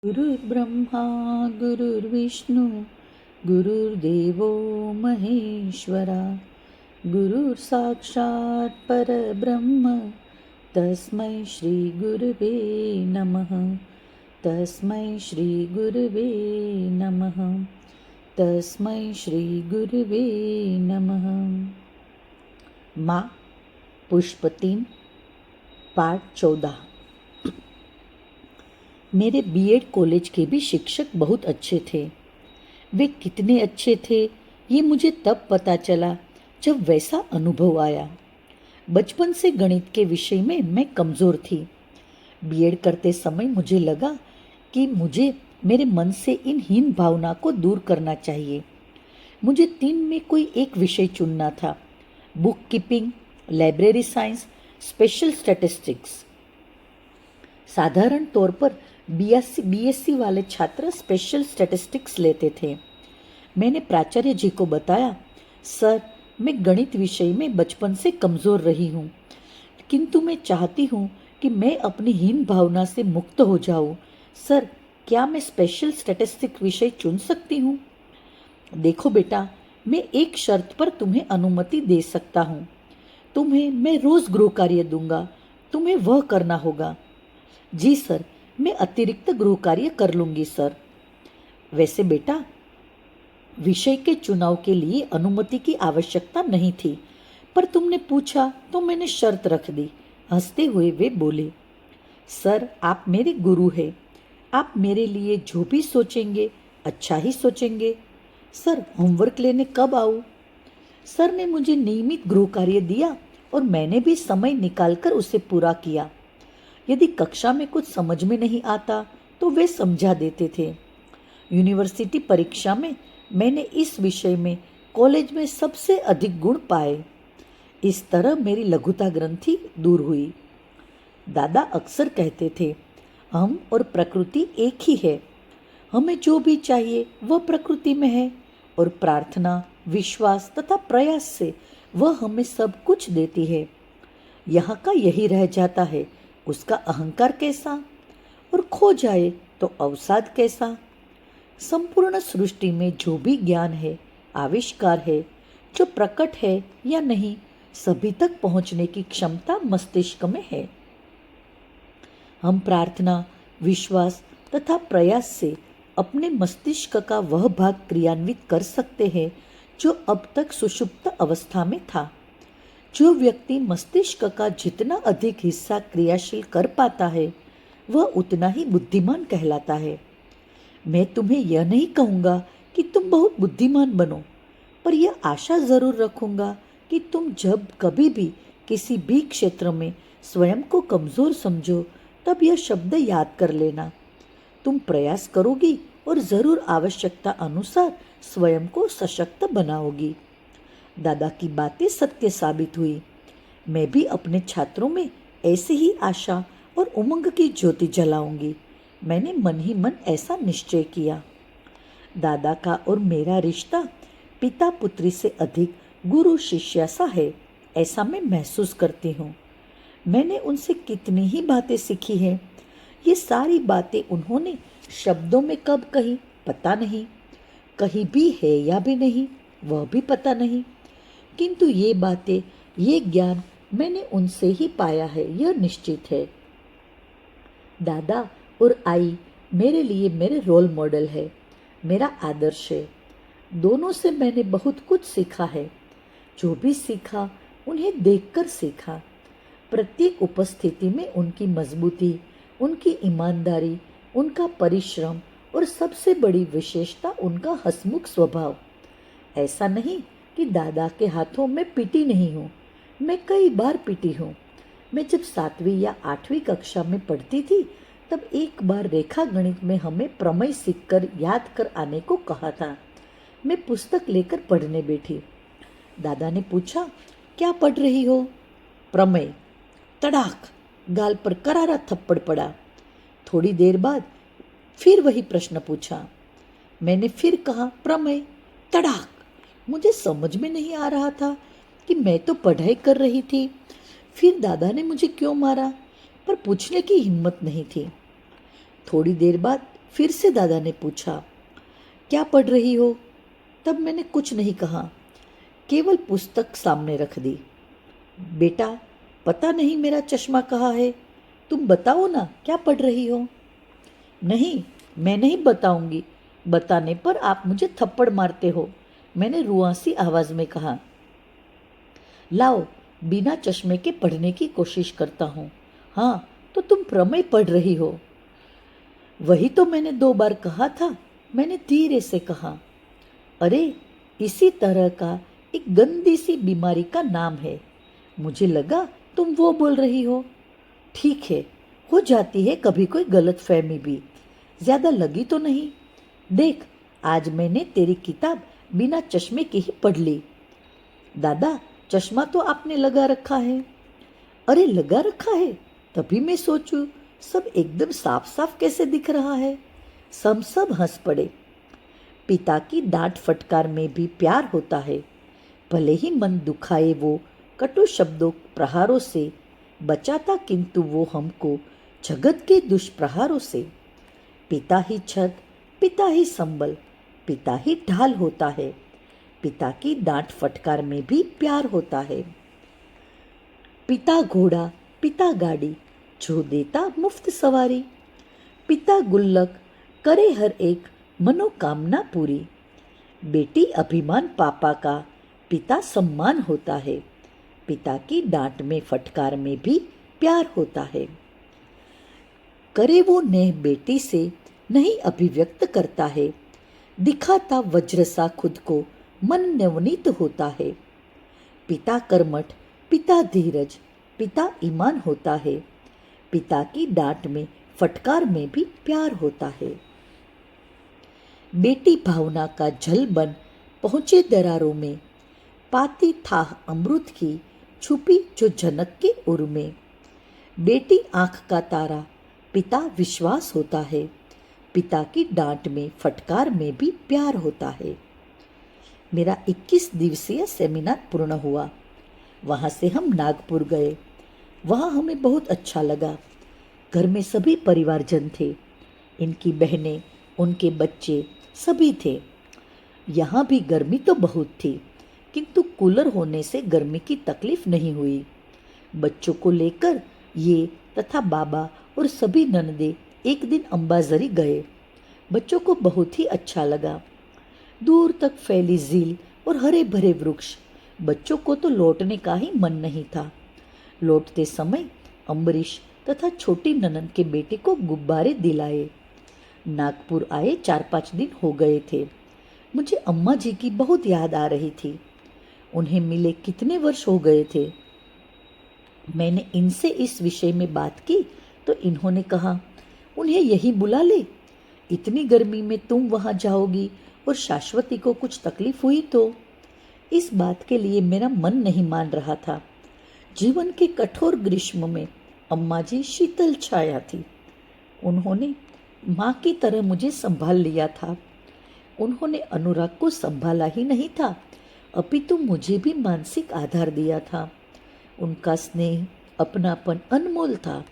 गुरुर्ब्रह्मा गुरुर्विष्णू गुरुर्देवो महेश्वरा गुरुर्साक्षात् परब्रह्म तस्मै श्री गुरुवे नमः तस्मै श्री गुरुवे नमः तस्मै श्री गुरुवे नमः। माँ पुष्प 3 पाठ 14। मेरे बीएड कॉलेज के भी शिक्षक बहुत अच्छे थे। वे कितने अच्छे थे ये मुझे तब पता चला जब वैसा अनुभव आया। बचपन से गणित के विषय में मैं कमज़ोर थी। बीएड करते समय मुझे लगा कि मुझे मेरे मन से इन हीन भावना को दूर करना चाहिए। मुझे 3 में कोई एक विषय चुनना था। Book keeping, library science, special statistics. साधारण तौर पर बीएससी वाले छात्र स्पेशल स्टैटिस्टिक्स लेते थे। मैंने प्राचार्य जी को बताया, सर मैं गणित विषय में बचपन से कमज़ोर रही हूँ, किंतु मैं चाहती हूँ कि मैं अपनी हीन भावना से मुक्त हो जाऊँ। सर क्या मैं स्पेशल स्टैटिस्टिक्स विषय चुन सकती हूँ? देखो बेटा, मैं एक शर्त पर तुम्हें अनुमति दे सकता हूँ। तुम्हें मैं रोज़ गृह कार्य दूंगा, तुम्हें वह करना होगा। जी सर, मैं अतिरिक्त गृह कार्य कर लूंगी सर। वैसे बेटा, विषय के चुनाव के लिए अनुमति की आवश्यकता नहीं थी, पर तुमने पूछा तो मैंने शर्त रख दी। हंसते हुए वे बोले, सर आप मेरे गुरु हैं, आप मेरे लिए जो भी सोचेंगे अच्छा ही सोचेंगे। सर होमवर्क लेने कब आऊँ? सर ने मुझे नियमित गृह कार्य दिया और मैंने भी समय निकालकर उसे पूरा किया। यदि कक्षा में कुछ समझ में नहीं आता तो वे समझा देते थे। यूनिवर्सिटी परीक्षा में मैंने इस विषय में कॉलेज में सबसे अधिक गुण पाए। इस तरह मेरी लघुता ग्रंथि दूर हुई। दादा अक्सर कहते थे, हम और प्रकृति एक ही है। हमें जो भी चाहिए वह प्रकृति में है और प्रार्थना, विश्वास तथा प्रयास से वह हमें सब कुछ देती है। यहाँ का यही रह जाता है, उसका अहंकार कैसा, और खो जाए तो अवसाद कैसा। संपूर्ण सृष्टि में जो भी ज्ञान है, आविष्कार है, जो प्रकट है या नहीं, सभी तक पहुंचने की क्षमता मस्तिष्क में है। हम प्रार्थना, विश्वास तथा प्रयास से अपने मस्तिष्क का वह भाग क्रियान्वित कर सकते हैं जो अब तक सुषुप्त अवस्था में था। जो व्यक्ति मस्तिष्क का जितना अधिक हिस्सा क्रियाशील कर पाता है वह उतना ही बुद्धिमान कहलाता है। मैं तुम्हें यह नहीं कहूँगा कि तुम बहुत बुद्धिमान बनो, पर यह आशा ज़रूर रखूँगा कि तुम जब कभी भी किसी भी क्षेत्र में स्वयं को कमज़ोर समझो तब यह शब्द याद कर लेना। तुम प्रयास करोगी और ज़रूर आवश्यकता अनुसार स्वयं को सशक्त बनाओगी। दादा की बातें सत्य साबित हुई। मैं भी अपने छात्रों में ऐसी ही आशा और उमंग की ज्योति जलाऊंगी। मैंने मन ही मन ऐसा निश्चय किया। दादा का और मेरा रिश्ता पिता पुत्री से अधिक गुरु शिष्य सा है, ऐसा मैं महसूस करती हूँ। मैंने उनसे कितनी ही बातें सीखी हैं। ये सारी बातें उन्होंने शब्दों में कब कही पता नहीं, कहीं भी है या भी नहीं वह भी पता नहीं, किंतु ये बातें, ये ज्ञान मैंने उनसे ही पाया है, यह निश्चित है। दादा और आई मेरे लिए मेरे रोल मॉडल है, मेरा आदर्श है। दोनों से मैंने बहुत कुछ सीखा है। जो भी सीखा उन्हें देखकर सीखा। प्रत्येक उपस्थिति में उनकी मजबूती, उनकी ईमानदारी, उनका परिश्रम और सबसे बड़ी विशेषता उनका हंसमुख स्वभाव। ऐसा नहीं कि दादा के हाथों में पिटी नहीं हूँ, मैं कई बार पिटी हूँ। मैं जब 7वीं या 8वीं कक्षा में पढ़ती थी तब एक बार रेखा गणित में हमें प्रमेय सीखकर याद कर आने को कहा था। मैं पुस्तक लेकर पढ़ने बैठी। दादा ने पूछा, क्या पढ़ रही हो? प्रमेय। तड़ाक, गाल पर करारा थप्पड़ पड़ा। थोड़ी देर बाद फिर वही प्रश्न पूछा। मैंने फिर कहा प्रमेय। तड़ाक। मुझे समझ में नहीं आ रहा था कि मैं तो पढ़ाई कर रही थी, फिर दादा ने मुझे क्यों मारा, पर पूछने की हिम्मत नहीं थी। थोड़ी देर बाद फिर से दादा ने पूछा, क्या पढ़ रही हो? तब मैंने कुछ नहीं कहा, केवल पुस्तक सामने रख दी। बेटा, पता नहीं मेरा चश्मा कहाँ है, तुम बताओ ना क्या पढ़ रही हो? नहीं, मैं नहीं बताऊंगी, बताने पर आप मुझे थप्पड़ मारते हो, मैंने रुआसी आवाज में कहा। लाओ, बिना चश्मे के पढ़ने की कोशिश करता हूँ। हाँ, तो तुम प्रमेय पढ़ रही हो। वही तो मैंने 2 बार कहा था, मैंने धीरे से कहा। अरे, इसी तरह का एक गंदी सी बीमारी का नाम है। मुझे लगा तुम वो बोल रही हो। ठीक है, हो जाती है कभी कोई गलतफहमी भी। ज्यादा लगी तो नहीं? देख, आज मैंने तेरी किताब बिना चश्मे के ही पढ़ ली। दादा, चश्मा तो आपने लगा रखा है। अरे, लगा रखा है, तभी मैं सोचूं सब एकदम साफ साफ कैसे दिख रहा है। सब हंस पड़े। पिता की डांट फटकार में भी प्यार होता है, भले ही मन दुखाए वो कटु शब्दों प्रहारों से, बचाता किंतु वो हमको जगत के दुष्प्रहारों से। पिता ही छत, पिता ही संबल, पिता ही ढाल होता है। पिता की डांट फटकार में भी प्यार होता है। पिता घोड़ा, पिता गाड़ी, जो देता मुफ्त सवारी। पिता गुल्लक, करे हर एक मनोकामना पूरी। बेटी अभिमान पापा का, पिता सम्मान होता है। पिता की डांट में फटकार में भी प्यार होता है। करे वो नेह बेटी से नहीं अभिव्यक्त करता है, दिखाता वज्र सा खुद को मन नवनीत होता है। पिता कर्मठ, पिता धीरज, पिता ईमान होता है। पिता की डांट में फटकार में भी प्यार होता है। बेटी भावना का जल बन पहुंचे दरारों में, पाती था अमृत की छुपी जो जनक के उर में। बेटी आंख का तारा, पिता विश्वास होता है। पिता की डांट में फटकार में भी प्यार होता है। मेरा 21 दिवसीय सेमिनार पूर्ण हुआ। वहाँ से हम नागपुर गए। वहाँ हमें बहुत अच्छा लगा। घर में सभी परिवारजन थे, इनकी बहनें, उनके बच्चे सभी थे। यहाँ भी गर्मी तो बहुत थी, किंतु कूलर होने से गर्मी की तकलीफ नहीं हुई। बच्चों को लेकर ये तथा बाबा और सभी ननदे एक दिन अंबाझरी गए। बच्चों को बहुत ही अच्छा लगा। दूर तक फैली झील और हरे भरे वृक्ष। बच्चों को तो लौटने का ही मन नहीं था। लौटते समय अम्बरीश तथा छोटी ननद के बेटे को गुब्बारे दिलाए। नागपुर आए 4-5 दिन हो गए थे। मुझे अम्मा जी की बहुत याद आ रही थी। उन्हें मिले कितने वर्ष हो गए थे। मैंने इनसे इस विषय में बात की तो इन्होंने कहा, उन्हें यही बुला ले। इतनी गर्मी में तुम वहां जाओगी और शाश्वती को कुछ तकलीफ हुई तो। इस बात के लिए मेरा मन नहीं मान रहा था। जीवन के कठोर ग्रीष्म में अम्मा जी शीतल छाया थी। उन्होंने माँ की तरह मुझे संभाल लिया था। उन्होंने अनुराग को संभाला ही नहीं था, अपितु मुझे भी मानसिक आधार दिया था। उनका स्नेह, अपनापन अनमोल था।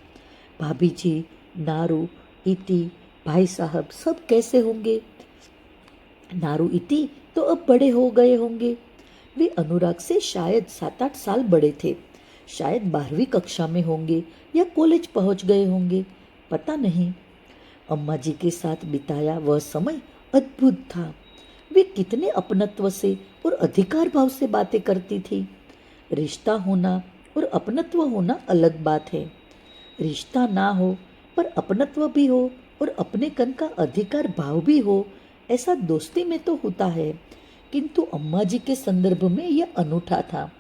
भाभी जी, नारू, इति, भाई साहब सब कैसे होंगे? नारू इति तो अब बड़े हो गए होंगे। वे अनुराग से शायद 7-8 साल बड़े थे। शायद 12वीं कक्षा में होंगे या कॉलेज पहुंच गए होंगे, पता नहीं। अम्मा जी के साथ बिताया वह समय अद्भुत था। वे कितने अपनत्व से और अधिकार भाव से बातें करती थी। रिश्ता होना और अपनत्व होना अलग बात है। रिश्ता ना हो पर अपनत्व भी हो और अपनेपन का अधिकार भाव भी हो, ऐसा दोस्ती में तो होता है, किंतु अम्मा जी के संदर्भ में यह अनूठा था।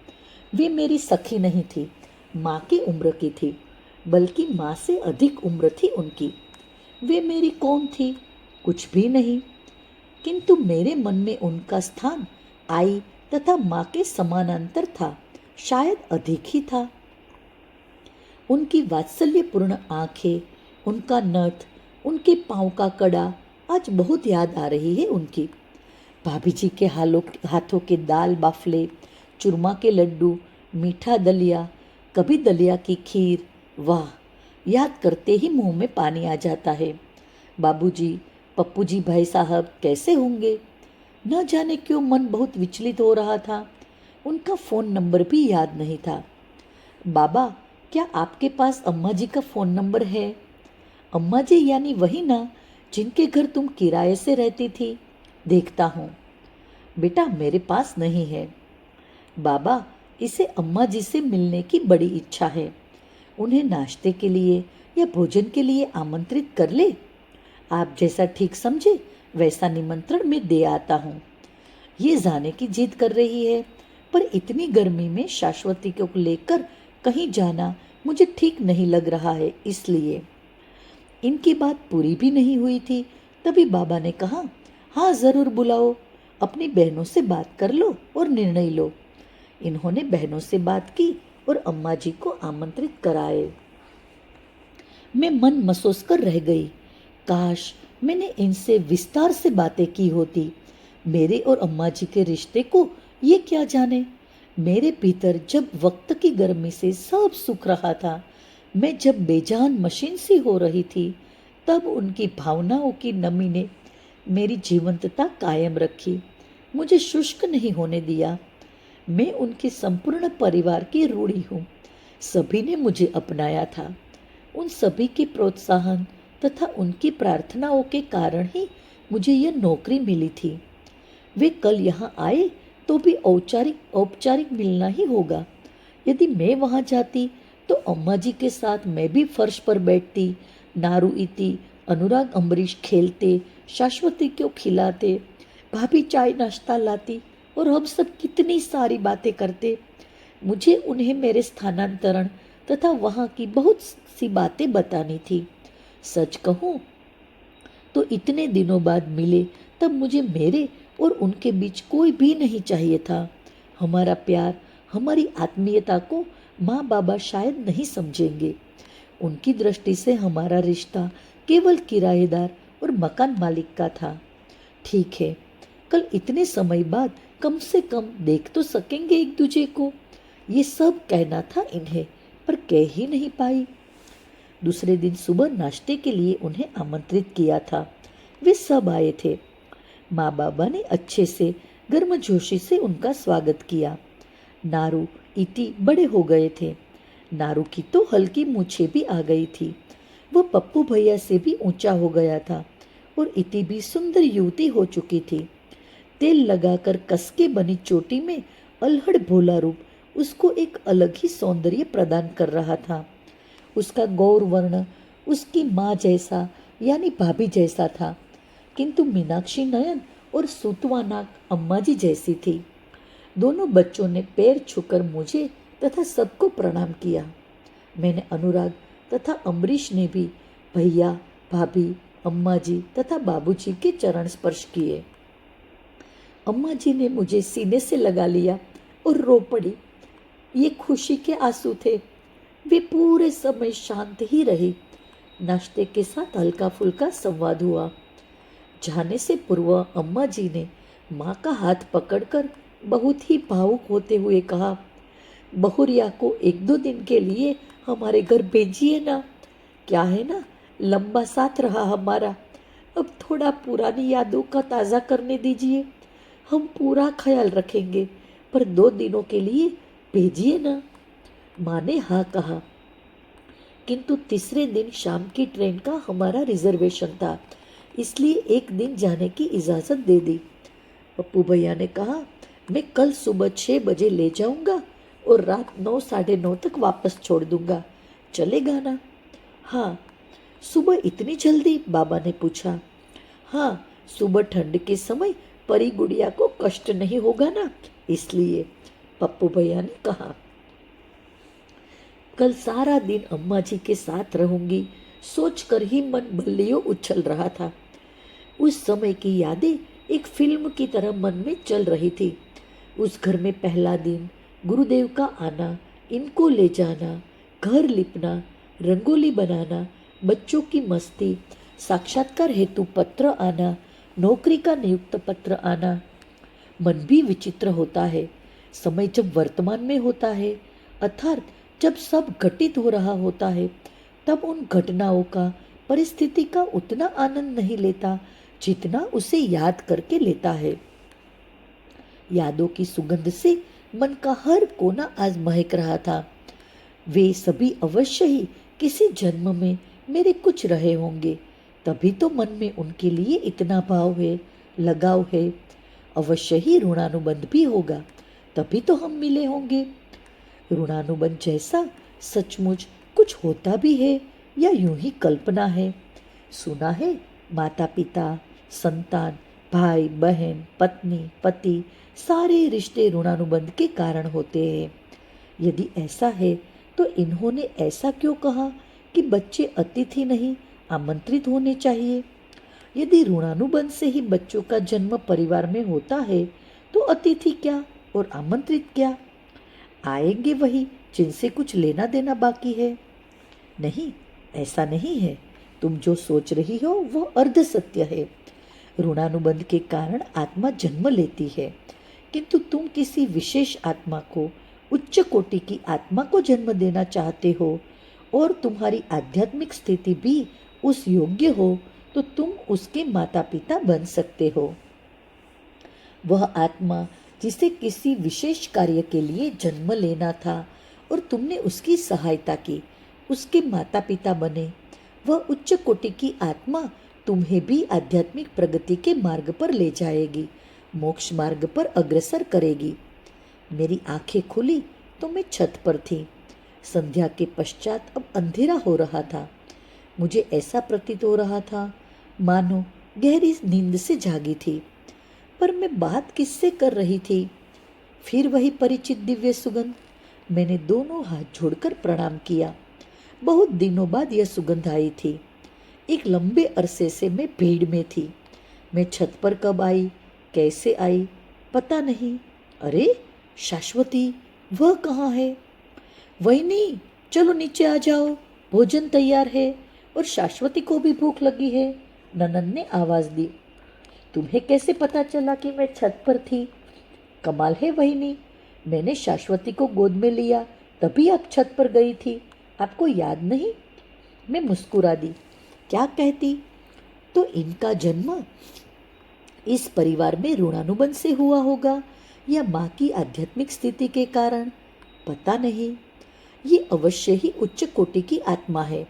वे मेरी सखी नहीं थी, माँ की उम्र की थी, बल्कि माँ से अधिक उम्र थी उनकी। वे मेरी कौन थी? कुछ भी नहीं, किंतु मेरे मन में उनका स्थान आई तथा माँ के समानांतर था, शायद अधिक ही था। उनकी वात्सल्यपूर्ण आंखें, उनका नथ, उनके पाँव का कड़ा आज बहुत याद आ रही है उनकी। भाभी जी के हाथों के दाल बाफले, चूरमा के लड्डू, मीठा दलिया, कभी दलिया की खीर, वाह, याद करते ही मुंह में पानी आ जाता है। बाबूजी, पप्पू जी भाई साहब कैसे होंगे? न जाने क्यों मन बहुत विचलित हो रहा था। उनका फ़ोन नंबर भी याद नहीं था। बाबा, क्या आपके पास अम्मा जी का फ़ोन नंबर है? अम्मा जी यानी वही ना जिनके घर तुम किराए से रहती थी? देखता हूँ। बेटा, मेरे पास नहीं है। बाबा, इसे अम्मा जी से मिलने की बड़ी इच्छा है। उन्हें नाश्ते के लिए या भोजन के लिए आमंत्रित कर ले। आप जैसा ठीक समझे वैसा निमंत्रण मैं दे आता हूँ। ये जाने की जिद कर रही है, पर इतनी गर्मी में शाश्वती को लेकर कहीं जाना मुझे ठीक नहीं लग रहा है, इसलिए। इनकी बात पूरी भी नहीं हुई थी, तभी बाबा ने कहा, हाँ ज़रूर बुलाओ, अपनी बहनों से बात कर लो और निर्णय लो। इन्होंने बहनों से बात की और अम्मा जी को आमंत्रित कराए। मैं मन मसोस कर रह गई। काश मैंने इनसे विस्तार से बातें की होती। मेरे और अम्मा जी के रिश्ते को ये क्या जाने। मेरे भीतर जब वक्त की गर्मी से सब सूख रहा था, मैं जब बेजान मशीन सी हो रही थी, तब उनकी भावनाओं की नमी ने मेरी जीवंतता कायम रखी, मुझे शुष्क नहीं होने दिया। मैं उनके संपूर्ण परिवार की रूढ़ी हूँ। सभी ने मुझे अपनाया था। उन सभी के प्रोत्साहन तथा उनकी प्रार्थनाओं के कारण ही मुझे यह नौकरी मिली थी। वे कल यहाँ आए तो भी औपचारिक औपचारिक मिलना ही होगा। यदि मैं वहाँ जाती तो अम्मा जी के साथ मैं भी फर्श पर बैठती, नारू इति, अनुराग अम्बरीश खेलते, शाश्वती को खिलाते, भाभी चाय नाश्ता लाती और हम सब कितनी सारी बातें करते। मुझे उन्हें मेरे स्थानांतरण तथा वहाँ की बहुत सी बातें बतानी थी। सच कहूँ तो इतने दिनों बाद मिले तब मुझे मेरे और उनके बीच कोई भी नहीं चाहिए था। हमारा प्यार, हमारी आत्मीयता को माँ बाबा शायद नहीं समझेंगे। उनकी दृष्टि से हमारा रिश्ता केवल किराएदार और मकान मालिक का था। ठीक है, कल इतने समय बाद कम से कम देख तो सकेंगे एक दूजे को। ये सब कहना था इन्हें, पर कह ही नहीं पाई। दूसरे दिन सुबह नाश्ते के लिए उन्हें आमंत्रित किया था। वे सब आए थे। माँ बाबा ने अच्छे से गर्मजोशी से उनका स्वागत किया। नारू इति बड़े हो गए थे। नारू की तो हल्की मूछें भी आ गई थी। वह पप्पू भैया से भी ऊंचा हो गया था और इति भी सुंदर युवती हो चुकी थी। तेल लगाकर कसके बनी चोटी में अल्हड़ भोला रूप उसको एक अलग ही सौंदर्य प्रदान कर रहा था। उसका गौर वर्ण उसकी माँ जैसा यानी भाभी जैसा था, किंतु मीनाक्षी नयन और सुतवा नाक अम्मा जी जैसी थी। दोनों बच्चों ने पैर छूकर मुझे तथा सबको प्रणाम किया। मैंने अनुराग तथा अम्बरीश ने भी भैया, भाभी, अम्मा जी तथा बाबूजी के चरण स्पर्श किए। अम्मा जी ने मुझे सीने से लगा लिया और रो पड़ी। ये खुशी के आंसू थे। वे पूरे समय शांत ही रही। नाश्ते के साथ हल्का फुल्का संवाद हुआ। जाने से पूर्व अम्मा जी ने माँ का हाथ पकड़कर बहुत ही भावुक होते हुए कहा, बहुरिया को एक दो दिन के लिए हमारे घर भेजिए ना। क्या है ना, लंबा साथ रहा हमारा, अब थोड़ा पुरानी यादों का ताज़ा करने दीजिए। हम पूरा ख्याल रखेंगे, पर 2 दिनों के लिए भेजिए ना। माँ ने हाँ कहा, किंतु तीसरे दिन शाम की ट्रेन का हमारा रिजर्वेशन था, इसलिए एक दिन जाने की इजाज़त दे दी। पप्पू भैया ने कहा, मैं कल सुबह 6 बजे ले जाऊंगा और रात 9 साढ़े 9 तक वापस छोड़ दूंगा। चलेगा ना? हाँ। सुबह इतनी जल्दी? बाबा ने पूछा। हाँ, सुबह ठंड के समय परी गुड़िया को कष्ट नहीं होगा ना, इसलिए, पप्पू भैया ने कहा। कल सारा दिन अम्मा जी के साथ रहूंगी, सोचकर ही मन बल्लियों उछल रहा था। उस समय की यादें एक फिल्म की तरह मन में चल रही थी। उस घर में पहला दिन, गुरुदेव का आना, इनको ले जाना, घर लिपना, रंगोली बनाना, बच्चों की मस्ती, साक्षात्कार हेतु पत्र आना, नौकरी का नियुक्त पत्र आना। मन भी विचित्र होता है। समय जब वर्तमान में होता है, अर्थात जब सब घटित हो रहा होता है, तब उन घटनाओं का, परिस्थिति का उतना आनंद नहीं लेता जितना उसे याद करके लेता है। यादों की सुगंध से मन का हर कोना आज महक रहा था। वे सभी अवश्य ही किसी जन्म में मेरे कुछ रहे होंगे, तभी तो मन में उनके लिए इतना भाव है, लगाव है। अवश्य ही ऋणानुबंध भी होगा, तभी तो हम मिले होंगे। ऋणानुबंध जैसा सचमुच कुछ होता भी है या यूं ही कल्पना है? सुना है माता पिता, संतान, भाई बहन, पत्नी पति, सारे रिश्ते ऋणानुबंध के कारण होते हैं। यदि ऐसा है तो इन्होंने ऐसा क्यों कहा कि बच्चे अतिथि नहीं आमंत्रित होने चाहिए? यदि ऋणानुबंध से ही बच्चों का जन्म परिवार में होता है तो अतिथि क्या और आमंत्रित क्या? आएंगे वही जिनसे कुछ लेना देना बाकी है। नहीं, ऐसा नहीं है। तुम जो सोच रही हो वो अर्ध सत्य है। ऋणानुबंध के कारण आत्मा जन्म लेती है, किंतु तुम किसी विशेष आत्मा को, उच्च कोटि की आत्मा को जन्म देना चाहते हो और तुम्हारी आध्यात्मिक स्थिति भी उस योग्य हो तो तुम उसके माता पिता बन सकते हो। वह आत्मा जिसे किसी विशेष कार्य के लिए जन्म लेना था और तुमने उसकी सहायता की, उसके माता पिता बने। वह उच्च कोटि की आत्मा तुम्हें भी आध्यात्मिक प्रगति के मार्ग पर ले जाएगी, मोक्ष मार्ग पर अग्रसर करेगी। मेरी आंखें खुली तो मैं छत पर थी। संध्या के पश्चात अब अंधेरा हो रहा था। मुझे ऐसा प्रतीत हो रहा था मानो गहरी नींद से जागी थी। पर मैं बात किससे कर रही थी? फिर वही परिचित दिव्य सुगंध। मैंने दोनों हाथ जोड़कर प्रणाम किया। बहुत दिनों बाद यह सुगंध आई थी। एक लंबे अरसे से मैं भीड़ में थी। मैं छत पर कब आई, कैसे आई, पता नहीं। अरे शाश्वती, वह कहाँ है? वही नहीं, चलो नीचे आ जाओ, भोजन तैयार है और शाश्वती को भी भूख लगी है, ननद ने आवाज दी। तुम्हें कैसे पता चला कि मैं छत पर थी? कमाल है वहीनी, मैंने शाश्वती को गोद में लिया तभी आप छत पर गई थी, आपको याद नहीं? मैं मुस्कुरा दी। क्या कहती? तो इनका जन्म इस परिवार में ऋणानुबंध से हुआ होगा या माँ की आध्यात्मिक स्थिति के कारण, पता नहीं। ये अवश्य ही उच्च कोटि की आत्मा है।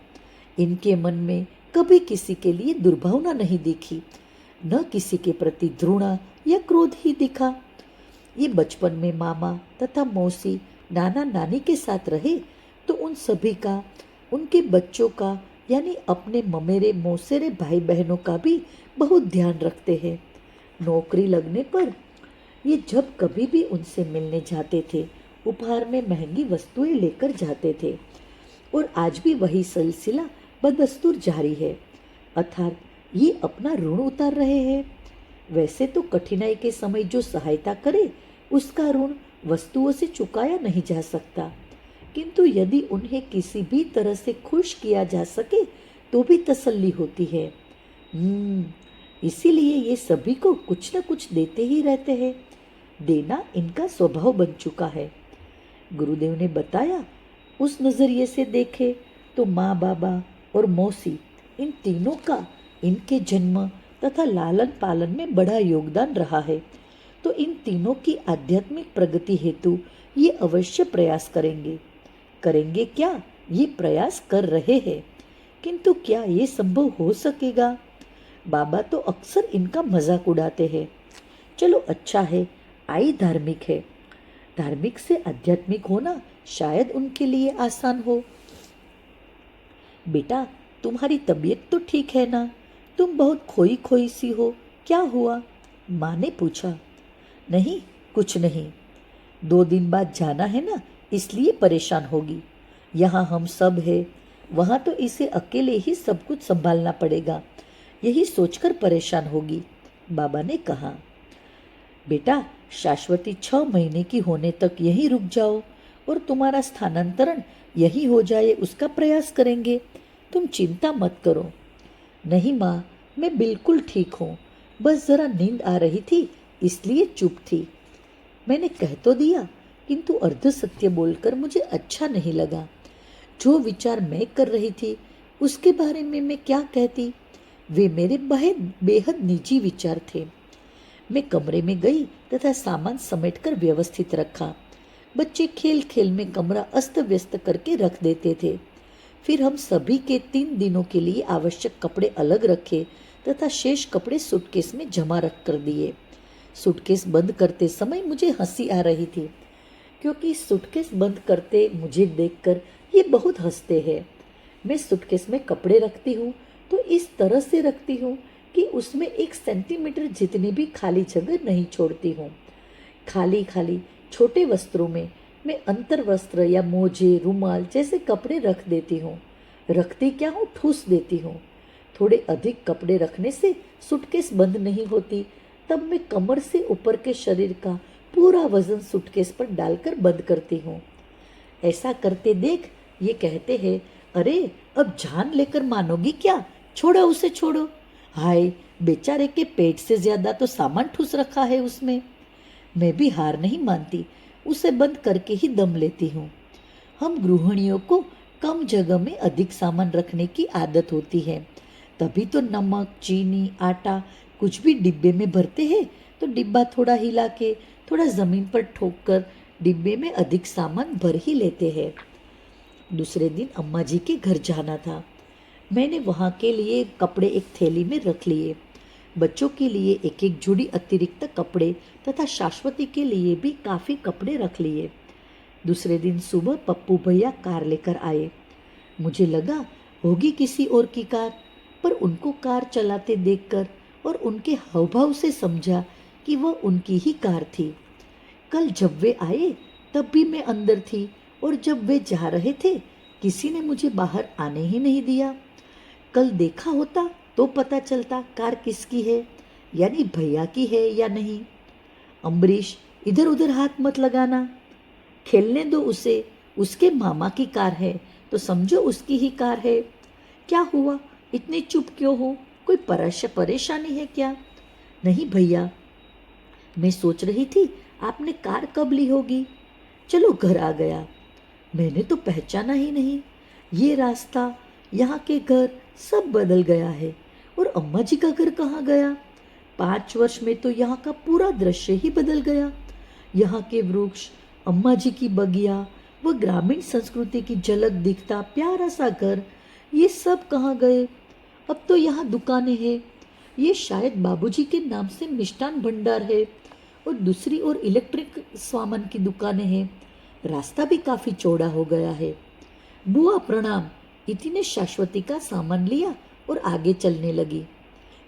इनके मन में कभी किसी के लिए दुर्भावना नहीं दिखी, न किसी के प्रति घृणा या क्रोध ही दिखा। ये बचपन में मामा तथा मौसी, नाना नानी के साथ रहे तो उन सभी का, उनके बच्चों का, यानी अपने ममेरे मौसेरे भाई बहनों का भी बहुत ध्यान रखते हैं। नौकरी लगने पर ये जब कभी भी उनसे मिलने जाते थे, उपहार में महंगी वस्तुएं लेकर जाते थे और आज भी वही सिलसिला बदस्तूर जारी है। अर्थात ये अपना ऋण उतार रहे हैं। वैसे तो कठिनाई के समय जो सहायता करे उसका ऋण वस्तुओं से चुकाया नहीं जा सकता, किंतु यदि उन्हें किसी भी तरह से खुश किया जा सके तो भी तसल्ली होती है। इसीलिए ये सभी को कुछ न कुछ देते ही रहते हैं। देना इनका स्वभाव बन चुका है। गुरुदेव ने बताया, उस नजरिए से देखे तो माँ बाबा और मौसी, इन तीनों का इनके जन्म तथा लालन पालन में बड़ा योगदान रहा है। तो इन तीनों की आध्यात्मिक प्रगति हेतु ये अवश्य प्रयास करेंगे। करेंगे क्या, ये प्रयास कर रहे हैं, किंतु क्या ये संभव हो सकेगा? बाबा तो अक्सर इनका मजाक उड़ाते हैं। चलो अच्छा है, आई धार्मिक है। धार्मिक से आध्यात्मिक होना शायद उनके लिए आसान हो। बेटा, तुम्हारी तबीयत तो ठीक है ना? तुम बहुत खोई खोई सी हो, क्या हुआ? माँ ने पूछा। नहीं, कुछ नहीं। 2 दिन बाद जाना है ना, इसलिए परेशान होगी। यहाँ हम सब हैं, वहाँ तो इसे अकेले ही सब कुछ संभालना पड़ेगा, यही सोचकर परेशान होगी, बाबा ने कहा। बेटा, शाश्वती 6 महीने की होने तक यहीं रुक जाओ और तुम्हारा स्थानांतरण यही हो जाए उसका प्रयास करेंगे। तुम चिंता मत करो। नहीं माँ, मैं बिल्कुल ठीक हूँ, बस जरा नींद आ रही थी इसलिए चुप थी। मैंने कह तो दिया, किंतु अर्ध सत्य बोलकर मुझे अच्छा नहीं लगा। जो विचार मैं कर रही थी उसके बारे में मैं क्या कहती? वे मेरे बेहद निजी विचार थे। मैं कमरे में गई तथा सामान समेटकर व्यवस्थित रखा। बच्चे खेल खेल में कमरा अस्त व्यस्त करके रख देते थे। फिर हम सभी के 3 दिनों के लिए आवश्यक कपड़े अलग रखे तथा शेष कपड़े सूटकेस में जमा रख कर दिए। सूटकेस बंद करते समय मुझे हंसी आ रही थी, क्योंकि सूटकेस बंद करते मुझे देखकर ये बहुत हंसते हैं। मैं सूटकेस में कपड़े रखती हूँ तो इस तरह से रखती हूँ कि उसमें 1 सेंटीमीटर जितनी भी खाली जगह नहीं छोड़ती हूँ। खाली खाली छोटे वस्त्रों में मैं अंतर वस्त्र या मोजे, रुमाल जैसे कपड़े रख देती हूँ। रखती क्या हूँ, ठूस देती हूँ। थोड़े अधिक कपड़े रखने से सूटकेस बंद नहीं होती। तब मैं कमर से ऊपर के शरीर का पूरा वजन सूटकेस पर डालकर बंद करती हूँ। ऐसा करते देख ये कहते हैं, अरे अब जान लेकर मानोगी क्या, छोड़ो उसे छोड़ो। हाय, बेचारे के पेट से ज्यादा तो सामान ठूस रखा है उसमें। मैं भी हार नहीं मानती, उसे बंद करके ही दम लेती हूँ। हम गृहिणियों को कम जगह में अधिक सामान रखने की आदत होती है, तभी तो नमक, चीनी, आटा कुछ भी डिब्बे में भरते हैं तो डिब्बा थोड़ा हिला के, थोड़ा जमीन पर ठोक कर डिब्बे में अधिक सामान भर ही लेते हैं। दूसरे दिन अम्मा जी के घर जाना था। मैंने वहाँ के लिए कपड़े एक थैली में रख लिए। बच्चों के लिए एक एक जोड़ी अतिरिक्त कपड़े तथा शाश्वती के लिए भी काफ़ी कपड़े रख लिए। दूसरे दिन सुबह पप्पू भैया कार लेकर आए। मुझे लगा होगी किसी और की कार, पर उनको कार चलाते देखकर और उनके हावभाव से समझा कि वह उनकी ही कार थी। कल जब वे आए तब भी मैं अंदर थी, और जब वे जा रहे थे किसी ने मुझे बाहर आने ही नहीं दिया। कल देखा होता तो पता चलता कार किसकी है, यानी भैया की है या नहीं। अम्बरीश, इधर उधर हाथ मत लगाना, खेलने दो उसे। उसके मामा की कार है तो समझो उसकी ही कार है। क्या हुआ, इतने चुप क्यों हो, कोई परेशानी है क्या? नहीं भैया, मैं सोच रही थी आपने कार कब ली होगी। चलो घर आ गया। मैंने तो पहचाना ही नहीं। ये रास्ता, यहाँ के घर सब बदल गया है। और अम्मा जी का घर कहाँ गया? 5 वर्ष में तो यहाँ का पूरा दृश्य ही बदल गया। यहाँ के वृक्ष, अम्मा जी की बगिया, वह ग्रामीण संस्कृति की झलक दिखता प्यारा सा घर, ये सब कहाँ गए? अब तो यहाँ दुकानें हैं। ये शायद बाबूजी के नाम से मिष्ठान भंडार है, और दूसरी ओर इलेक्ट्रिक सामान की दुकानें हैं। रास्ता भी काफी चौड़ा हो गया है। बुआ प्रणाम, इति ने शाश्वती का सामान लिया और आगे चलने लगी।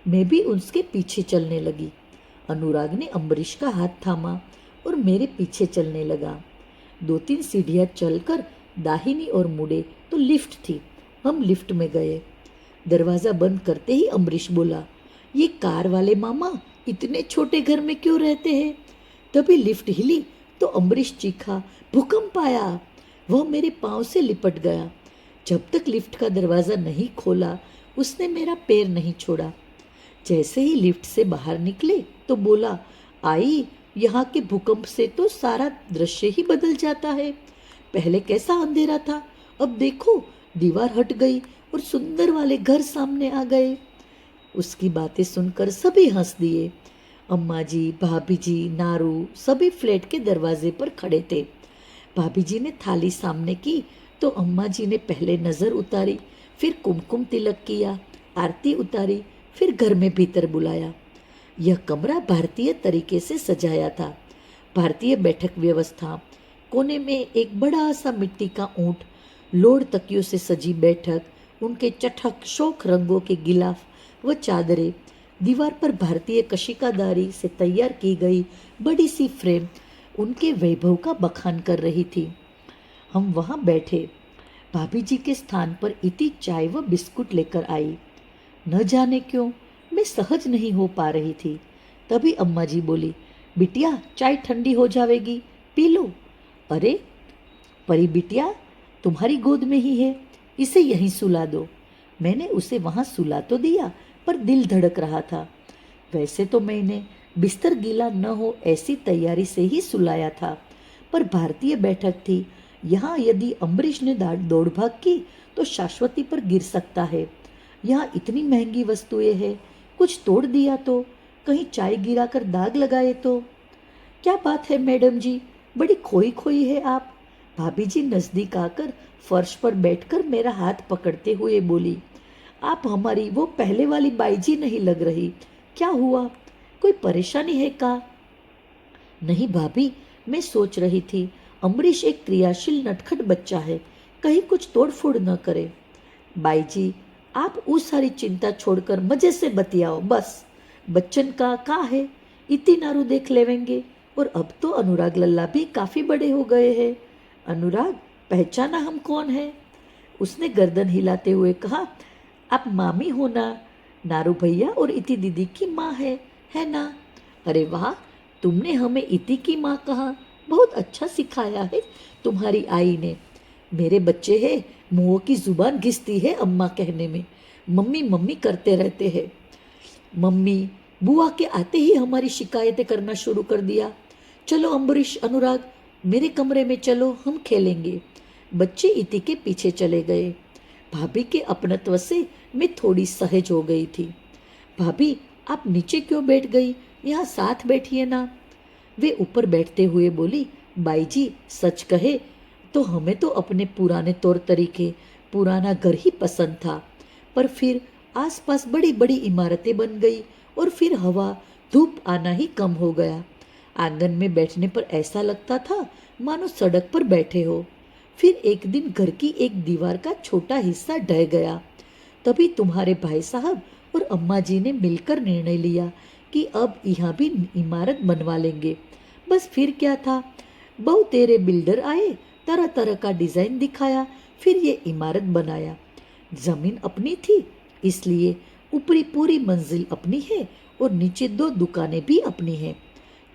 मैं भी उसके पीछे चलने लगी। अनुराग ने अम्बरीश का हाथ थामा और मेरे पीछे चलने लगा। 2-3 सीढ़ियां चलकर दाहिनी ओर मुड़े तो लिफ्ट थी। हम लिफ्ट में गए। दरवाजा बंद करते ही अम्बरीश बोला, ये कार वाले मामा इतने छोटे घर में क्यों रहते हैं? तभी लिफ्ट हिली तो अम्बरीश चीखा, भूकंप आया। वह मेरे पांव से लिपट गया। जब तक लिफ्ट का दरवाजा नहीं खोला उसने मेरा पैर नहीं छोड़ा। जैसे ही लिफ्ट से बाहर निकले तो बोला, आई, यहाँ के भूकंप से तो सारा दृश्य ही बदल जाता है। पहले कैसा अंधेरा था, अब देखो दीवार हट गई और सुंदर वाले घर सामने आ गए। उसकी बातें सुनकर सभी हंस दिए। अम्मा जी, भाभी जी, नारू सभी फ्लैट के दरवाजे पर खड़े थे। भाभी जी ने थाली सामने की तो अम्मा जी ने पहले नजर उतारी, फिर कुमकुम तिलक किया, आरती उतारी, फिर घर में भीतर बुलाया। यह कमरा भारतीय तरीके से सजाया था। भारतीय बैठक व्यवस्था, कोने में एक बड़ा सा मिट्टी का ऊंट, लोड तकियों से सजी बैठक, उनके चटक शोक रंगों के गिलाफ व चादरें, दीवार पर भारतीय कशिकादारी से तैयार की गई बड़ी सी फ्रेम उनके वैभव का बखान कर रही थी। हम वहां बैठे। भाभी जी के स्थान पर इति चाय व बिस्कुट लेकर आई। न जाने क्यों मैं सहज नहीं हो पा रही थी। तभी अम्मा जी बोली, बिटिया चाय ठंडी हो जाएगी, पी लो। अरे परी बिटिया तुम्हारी गोद में ही है, इसे यहीं सुला दो। मैंने उसे वहां सुला तो दिया, पर दिल धड़क रहा था। वैसे तो मैंने बिस्तर गीला न हो ऐसी तैयारी से ही सुलाया था, पर भारतीय बैठक थी। यहाँ यदि अम्बरीश ने दौड़ भाग की तो शाश्वती पर गिर सकता है। यहाँ इतनी महंगी वस्तुएं हैं, कुछ तोड़ दिया तो, कहीं चाय गिराकर दाग लगाए तो। क्या बात है मैडम जी, बड़ी खोई खोई है आप। भाभी जी नजदीक आकर फर्श पर बैठकर मेरा हाथ पकड़ते हुए बोली, आप हमारी वो पहले वाली बाई जी नहीं लग रही। क्या हुआ, कोई परेशानी है का? नहीं भाभी, मैं सोच रही थी अम्बरीश एक क्रियाशील नटखट बच्चा है, कहीं कुछ तोड़ फोड़ न करे। बाई जी, आप उस सारी चिंता छोड़कर मजे से बतियाओ बस। बच्चन का है, इतनी नारू देख लेवेंगे। और अब तो अनुराग लल्ला भी काफी बड़े हो गए हैं। अनुराग, पहचाना हम कौन है? उसने गर्दन हिलाते हुए कहा, आप मामी हो ना? नारू भैया और इति दीदी की माँ है ना? अरे वाह, तुमने हमें इति की माँ कहा, बहुत अच्छा सिखाया है तुम्हारी आई ने। मेरे बच्चे हैं, मुंह की जुबान घिसती है अम्मा कहने में, मम्मी मम्मी करते रहते हैं। मम्मी बुआ के आते ही हमारी शिकायतें करना शुरू कर दिया। चलो अम्बरीश, अनुराग, मेरे कमरे में चलो, हम खेलेंगे। बच्चे इति के पीछे चले गए। भाभी के अपनत्व से मैं थोड़ी सहज हो गई थी। भाभी, आप नीचे क्यों बैठ गई, यहाँ साथ बैठिए ना। वे ऊपर बैठते हुए बोली, बाई जी सच कहे तो हमें तो अपने पुराने तौर तरीके, पुराना घर ही पसंद था। पर फिर आसपास बड़ी बड़ी इमारतें बन गई और फिर हवा धूप आना ही कम हो गया। आंगन में बैठने पर ऐसा लगता था मानो सड़क पर बैठे हो। फिर एक दिन घर की एक दीवार का छोटा हिस्सा ढह गया। तभी तुम्हारे भाई साहब और अम्मा जी ने मिलकर निर्णय लिया कि अब यहाँ भी इमारत बनवा लेंगे। बस फिर क्या था, बहु तेरे बिल्डर आए, तरह तरह का डिजाइन दिखाया, फिर ये इमारत बनाया। जमीन अपनी थी, इसलिए ऊपरी पूरी मंजिल अपनी है और नीचे 2 दुकानें भी अपनी हैं।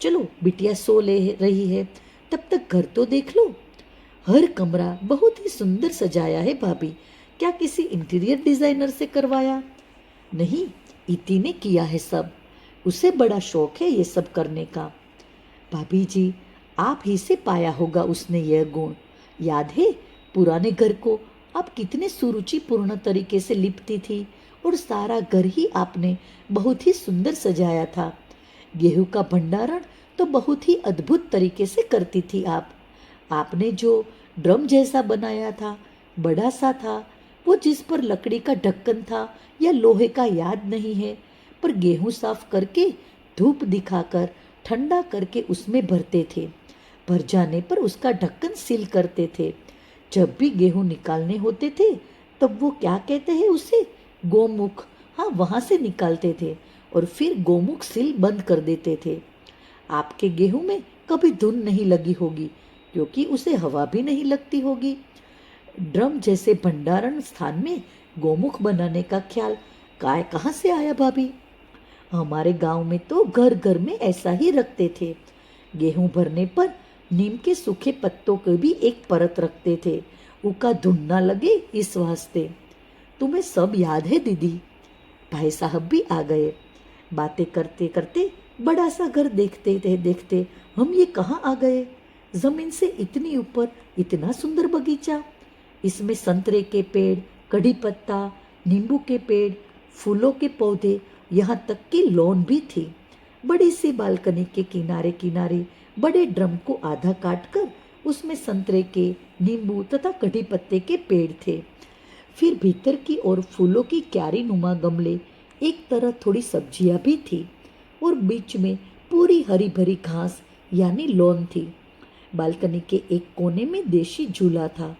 चलो बिटिया सो ले रही है, तब तक घर तो देख लो। हर कमरा बहुत ही सुंदर सजाया है भाभी। क्या किसी इंटीरियर डिजाइनर से करवाया? नहीं, इति ने किया है सब। उसे बड़ा शौक है ये सब करने का। भाभी जी, आप ही से पाया होगा उसने यह गुण। याद है पुराने घर को आप कितने सुरुचिपूर्ण तरीके से लिपती थी और सारा घर ही आपने बहुत ही सुंदर सजाया था। गेहूं का भंडारण तो बहुत ही अद्भुत तरीके से करती थी आप। आपने जो ड्रम जैसा बनाया था, बड़ा सा था, वो जिस पर लकड़ी का ढक्कन था या लोहे का याद नहीं है, पर गेहूं साफ करके धूप दिखाकर ठंडा करके उसमें भरते थे। भर जाने पर उसका ढक्कन सील करते थे। जब भी गेहूं निकालने होते थे तब वो क्या कहते हैं उसे, गोमुख, हाँ वहां से निकालते थे और फिर गोमुख सील बंद कर देते थे। आपके गेहूं में कभी धुन नहीं लगी होगी क्योंकि उसे हवा भी नहीं लगती होगी। ड्रम जैसे भंडारण स्थान में गोमुख बनाने का ख्याल काय कहाँ से आया भाभी? हमारे गांव में तो घर घर में ऐसा ही रखते थे। गेहूं भरने पर नीम के सूखे पत्तों की भी एक परत रखते थे, उका धुन ना लगे इस वास्ते। तुम्हें सब याद है दीदी? भाई साहब भी आ गए। बातें करते करते बड़ा सा घर देखते थे देखते हम ये कहाँ आ गए। जमीन से इतनी ऊपर इतना सुंदर बगीचा, इसमें संतरे के पेड़, कड़ी पत्ता, नींबू के पेड़, फूलों के पौधे, यहाँ तक कि लॉन भी थी। बड़ी सी बालकनी के किनारे किनारे बड़े ड्रम को आधा काटकर उसमें संतरे के, नींबू तथा कड़ी पत्ते के पेड़ थे। फिर भीतर की ओर फूलों की क्यारी नुमा गमले, एक तरह थोड़ी सब्जियां भी थी और बीच में पूरी हरी भरी घास यानी लॉन थी। बालकनी के एक कोने में देशी झूला था।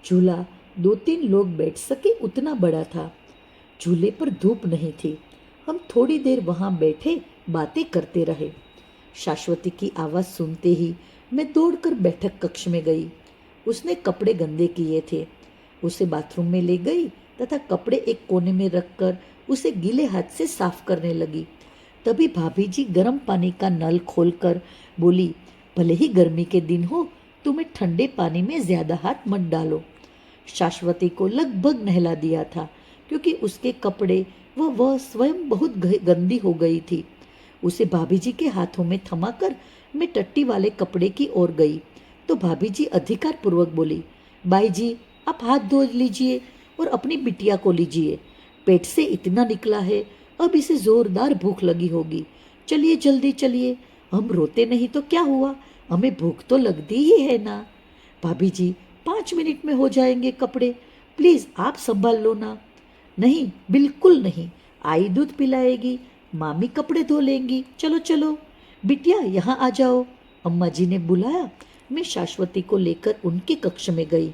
झूला 2-3 लोग बैठ सके उतना बड़ा था। झूले पर धूप नहीं थी। हम थोड़ी देर वहां बैठे बातें करते रहे। शाश्वती की आवाज सुनते ही मैं दौड़कर बैठक कक्ष में गई। उसने कपड़े गंदे किए थे, उसे बाथरूम में ले गई तथा कपड़े एक कोने में रखकर उसे गीले हाथ से साफ करने लगी। तभी भाभी जी गर्म पानी का नल खोलकर बोली, भले ही गर्मी के दिन हो, तुम्हें ठंडे पानी में ज्यादा हाथ मत डालो। शाश्वती को लगभग नहला दिया था क्योंकि उसके कपड़े वह स्वयं बहुत गंदी हो गई थी। उसे भाभी जी के हाथों में थमाकर मैं टट्टी वाले कपड़े की ओर गई तो भाभी जी अधिकार पूर्वक बोली, बाई जी आप हाथ धो लीजिए और अपनी बिटिया को लीजिए, पेट से इतना निकला है, अब इसे जोरदार भूख लगी होगी। चलिए जल्दी चलिए, हम रोते नहीं तो क्या हुआ, हमें भूख तो लगती ही है ना। भाभी जी 5 मिनट में हो जाएंगे कपड़े, प्लीज आप संभाल लो ना। नहीं, बिल्कुल नहीं, आई दूध पिलाएगी, मामी कपड़े धो लेंगी, चलो चलो। बिटिया यहाँ आ जाओ, अम्मा जी ने बुलाया। मैं शाश्वती को लेकर उनके कक्ष में गई।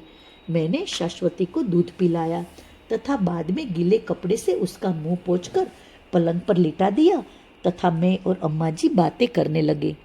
मैंने शाश्वती को दूध पिलाया तथा बाद में गीले कपड़े से उसका मुंह पोंछकर पलंग पर लिटा दिया तथा मैं और अम्मा जी बातें करने लगे।